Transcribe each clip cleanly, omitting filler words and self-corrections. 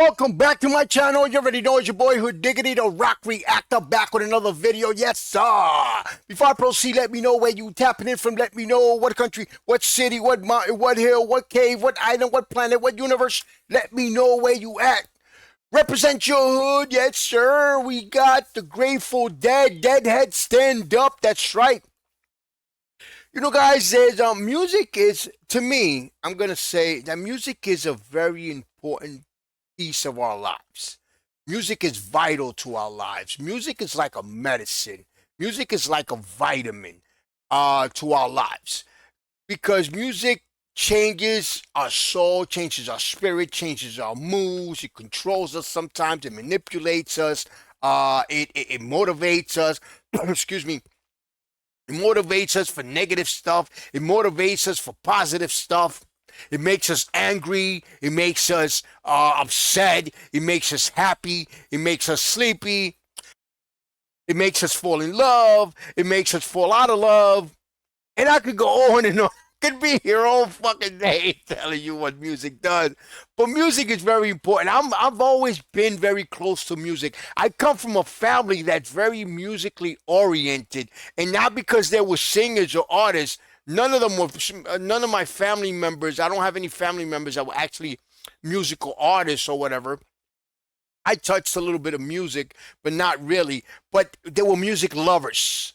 Welcome back to my channel. You already know it's your boy Hood Diggity, the Rock Reactor, back with another video. Yes, sir. Before I proceed, let me know where you tapping in from. Let me know what country, what city, what mountain, what hill, what cave, what island, what planet, what universe. Let me know where you at. Represent your hood. Yes, sir. We got the Grateful Dead. Deadhead, stand up. That's right. You know, guys, there's music is, to me, I'm going to say that music is a very important piece of our lives. Music is vital to our lives. Music is like a medicine. Music is like a vitamin to our lives because music changes our soul, changes our spirit, changes our moods. It controls us sometimes. It manipulates us. It motivates us. Excuse me. It motivates us for negative stuff. It motivates us for positive stuff. It makes us angry. It makes us upset. It makes us happy. It makes us sleepy. It makes us fall in love. It makes us fall out of love. And I could go on and on. I could be here all fucking day telling you what music does. But music is very important. I've always been very close to music. I come from a family that's very musically oriented. And not because they were singers or artists. None of my family members, I don't have any family members that were actually musical artists or whatever. I touched a little bit of music, but not really. But they were music lovers.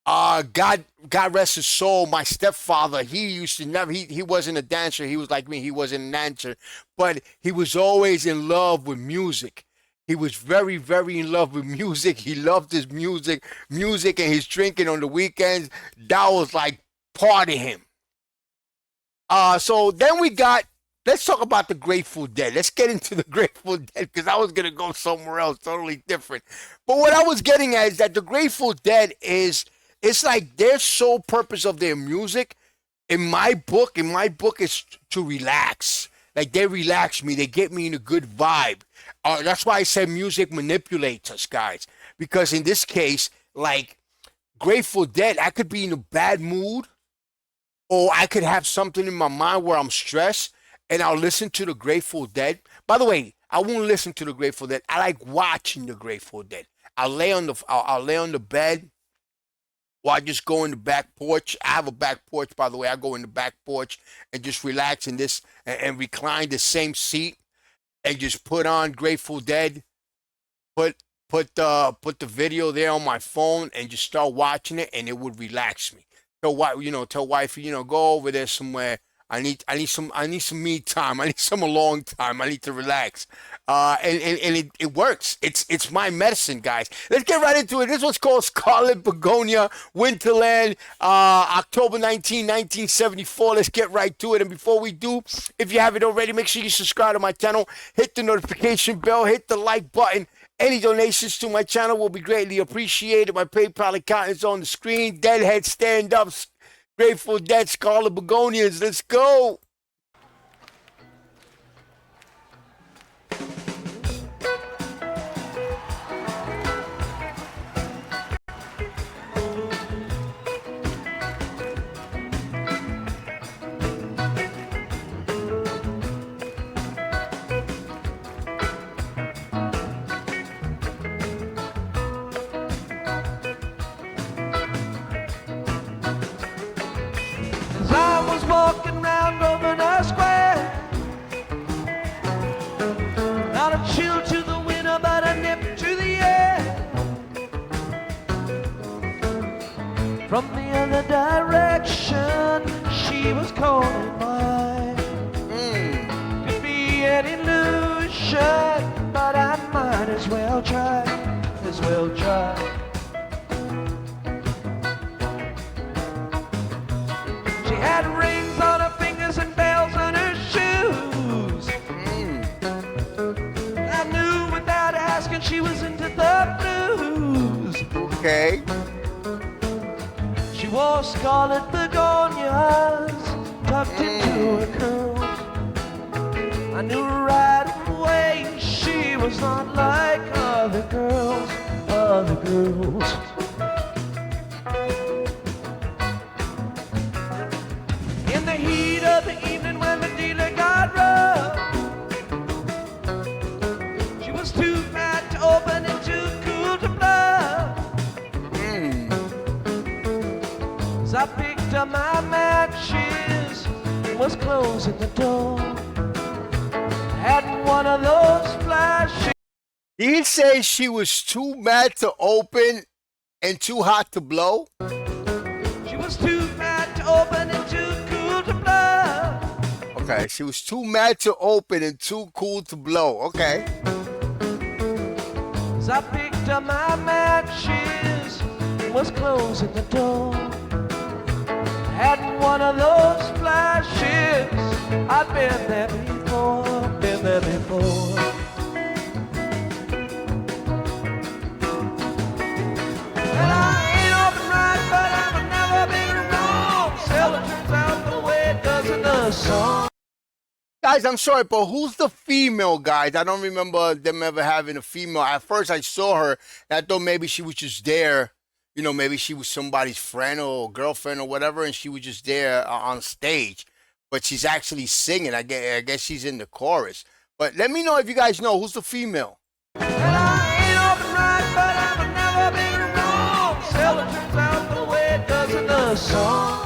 God rest his soul. My stepfather, he used to never, he wasn't a dancer. He was like me. He wasn't a dancer, but he was always in love with music. He was very, very in love with music. He loved his music, and his drinking on the weekends. That was like part of him. So then let's talk about the Grateful Dead. Let's get into the Grateful Dead because I was going to go somewhere else totally different. But what I was getting at is that the Grateful Dead it's like their sole purpose of their music in my book is to relax. Like they relax me. They get me in a good vibe. That's why I said music manipulates us, guys. Because in this case, like Grateful Dead, I could be in a bad mood or I could have something in my mind where I'm stressed and I'll listen to the Grateful Dead. By the way, I won't listen to the Grateful Dead. I like watching the Grateful Dead. I'll lay on the bed or I just go in the back porch. I have a back porch, by the way. I go in the back porch and just relax in this and recline the same seat and just put on Grateful Dead. Put the video there on my phone and just start watching it, and it would relax me. Tell wifey, go over there somewhere. I need some me time. I need some alone time. I need to relax. And it works. It's my medicine, guys. Let's get right into it. This one's called Scarlet Begonia, Winterland, October 1974. Let's get right to it. And before we do, if you haven't already, make sure you subscribe to my channel, hit the notification bell, hit the like button. Any donations to my channel will be greatly appreciated. My PayPal account is on the screen. Deadhead, stand up. Grateful Dead, Scarlet Begonias. Let's go. Walking round Grosvenor Square, not a chill to the winter, but a nip to the air. From the other direction, she was calling mine. Could be an illusion, but I might as well try, She had rings on her fingers and bells on her shoes. I knew without asking she was into the blues. Okay. She wore scarlet begonias tucked into her curls. I knew right away she was not like other girls. In the heat of the evening when the dealer got rough, picked up my matches, was closing the door. Had one of those flashes. He says she was too mad to open and too hot to blow. She was too mad to open and too cool to blow. Okay, she was too mad to open and too cool to blow. Okay. As I picked up my matches, was closing the door. Had one of those flashes. I've been there before, been there before. Well, I ain't often right, but I've never been wrong. Seldom turns out the way it does in the song. Guys, I'm sorry, but who's the female, guys? I don't remember them ever having a female. At first, I saw her, and I thought maybe she was just there. You know, maybe she was somebody's friend or girlfriend or whatever, and she was just there on stage. But she's actually singing. I guess she's in the chorus. But let me know if you guys know who's the female. Well, I ain't often right, but I've never been wrong. Seldom turns out the way it does in the song.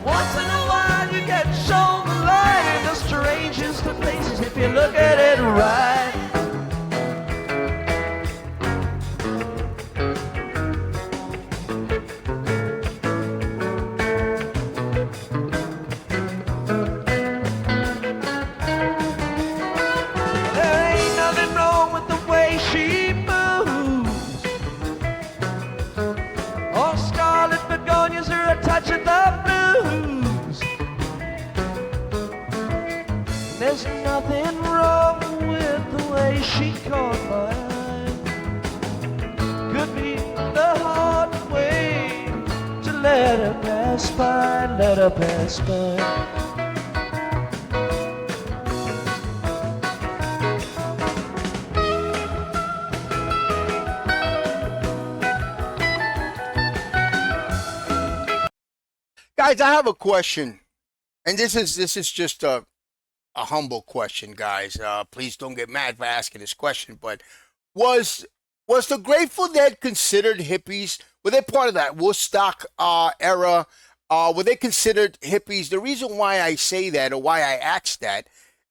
Once in a while you get shown the light, the strangest of places if you look at it right. Scarlet Begonias are a touch of the blues. There's nothing wrong with the way she caught my eye. Could be the hard way to let her pass by, let her pass by. Guys, I have a question, and this is just a humble question, guys. Please don't get mad for asking this question, but was the Grateful Dead considered hippies? Were they part of that Woodstock era? Were they considered hippies? The reason why I say that, or why I ask that,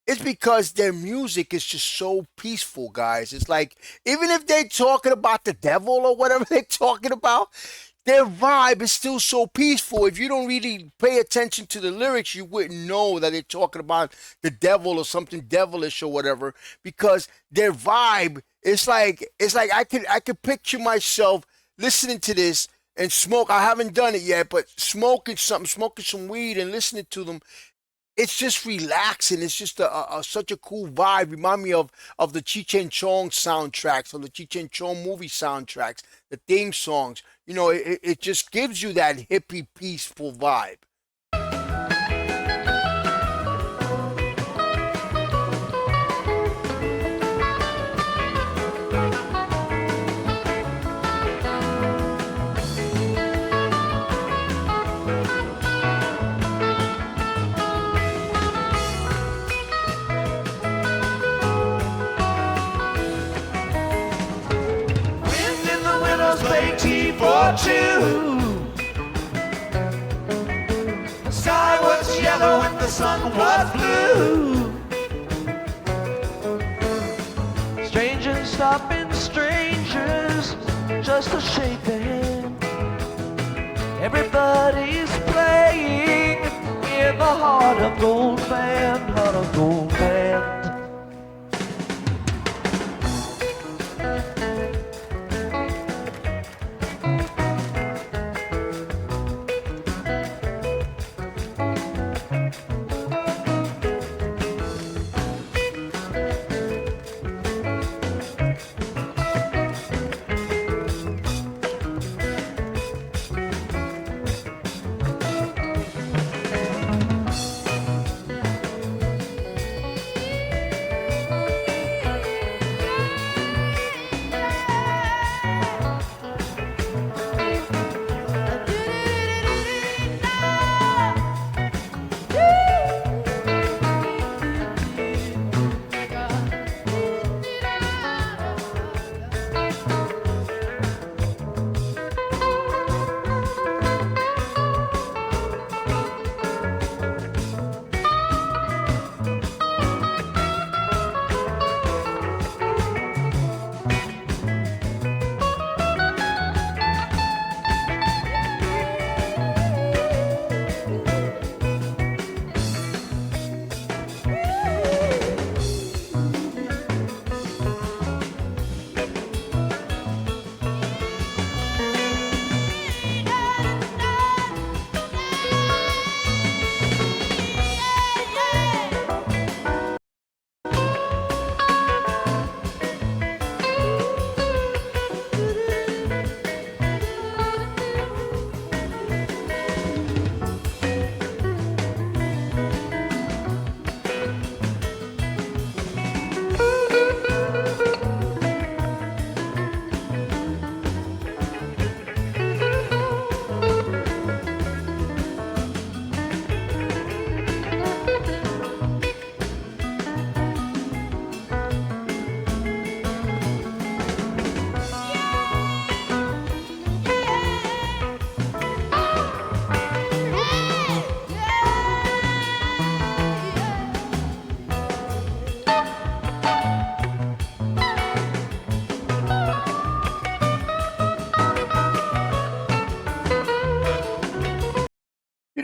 is because their music is just so peaceful, guys. It's like, even if they're talking about the devil or whatever they're talking about, their vibe is still so peaceful. If you don't really pay attention to the lyrics, you wouldn't know that they're talking about the devil or something devilish or whatever, because their vibe, it's like I could picture myself listening to this and smoke. I haven't done it yet, but smoking some weed and listening to them. It's just relaxing. It's just such a cool vibe. Remind me of the Cheech and Chong soundtracks, or the Cheech and Chong movie soundtracks, the theme songs. You know, it just gives you that hippie, peaceful vibe. For two. The sky was yellow and the sun was blue. Strangers stopping strangers just to shake their hand. Everybody's playing in the heart of gold band, heart of gold band.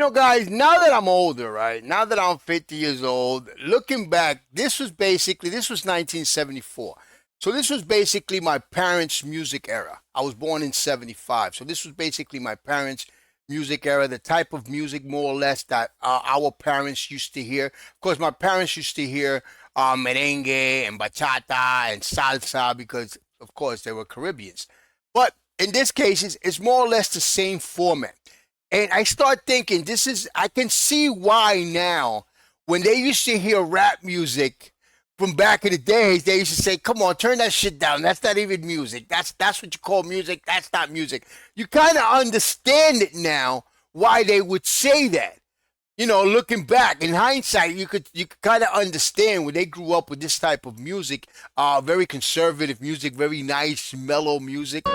Guys, now that I'm older, right? Now that I'm 50 years old, looking back, this was 1974. So this was basically my parents' music era. I was born in 75. So this was basically my parents' music era, the type of music more or less that our parents used to hear. Of course, my parents used to hear merengue and bachata and salsa because, of course, they were Caribbeans. But in this case, it's more or less the same format. And I start thinking, I can see why now, when they used to hear rap music from back in the days, they used to say, come on, turn that shit down. That's not even music. That's what you call music. That's not music. You kind of understand it now, why they would say that. Looking back in hindsight, you could kind of understand when they grew up with this type of music, very conservative music, very nice, mellow music.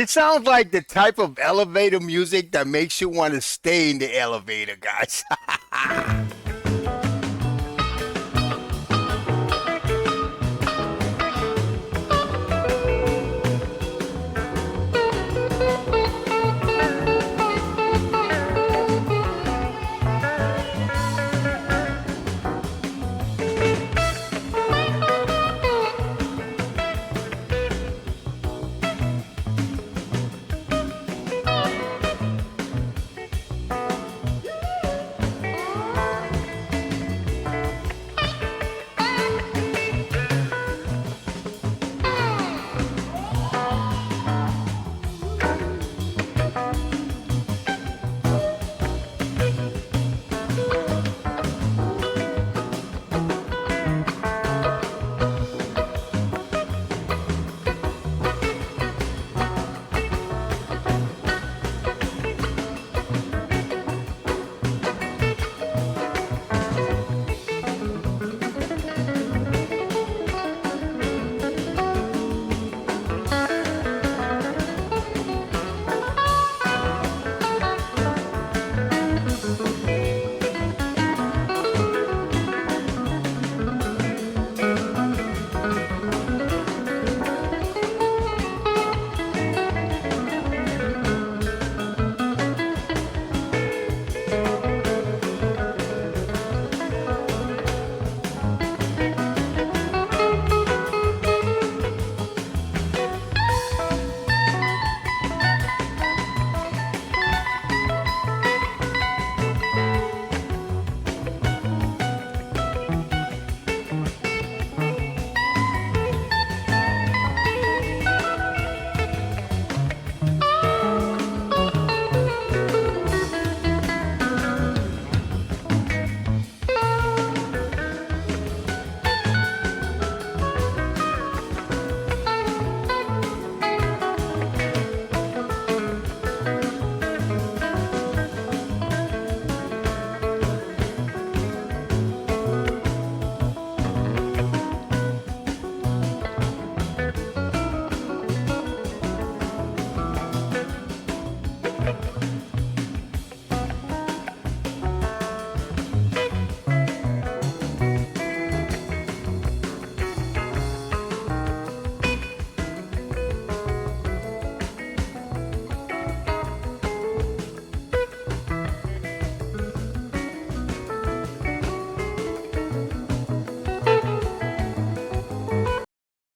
It sounds like the type of elevator music that makes you want to stay in the elevator, guys.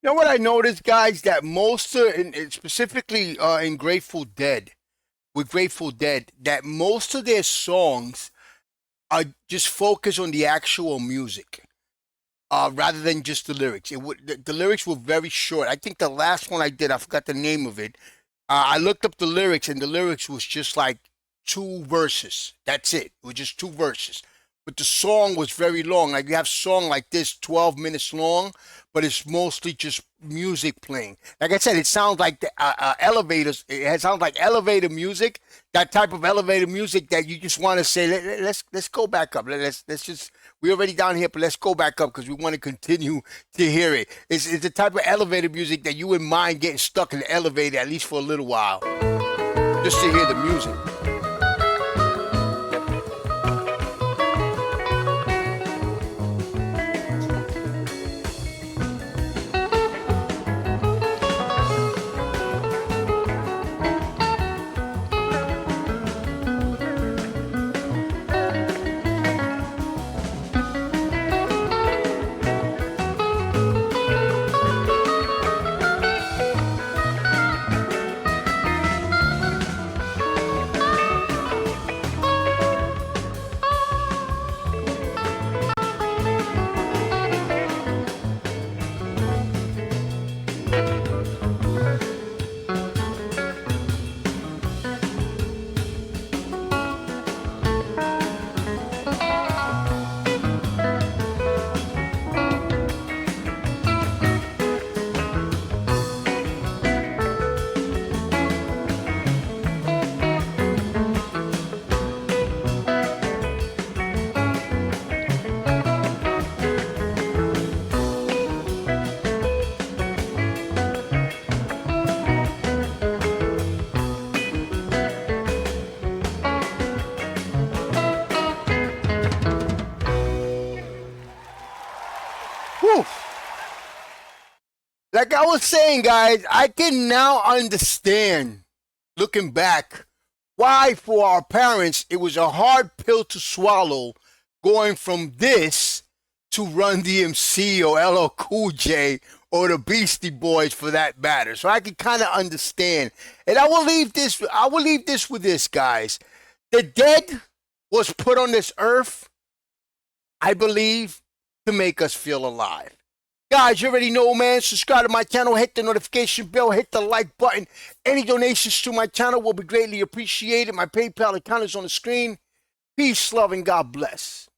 You know what I noticed, guys, that most and specifically in Grateful Dead, with Grateful Dead, that most of their songs are just focused on the actual music, rather than just the lyrics. The lyrics were very short. I think the last one I did, I forgot the name of it. I looked up the lyrics, and the lyrics was just like two verses. That's it. It was just two verses. But the song was very long. Like you have song like this, 12 minutes long, but it's mostly just music playing. Like I said, it sounds like the elevators. Sounds like elevator music. That type of elevator music that you just want to say, let's go back up. Let's just, we're already down here, but let's go back up because we want to continue to hear it. It's the type of elevator music that you wouldn't mind getting stuck in the elevator at least for a little while, just to hear the music. Whew. Like I was saying, guys, I can now understand, looking back, why for our parents it was a hard pill to swallow going from this to Run DMC or LL Cool J or the Beastie Boys for that matter. So I can kind of understand. And I will leave this with this, guys. The dead was put on this earth, I believe, to make us feel alive. Guys, you already know, man. Subscribe to my channel. Hit the notification bell. Hit the like button. Any donations to my channel will be greatly appreciated. My PayPal account is on the screen. Peace, love, and God bless.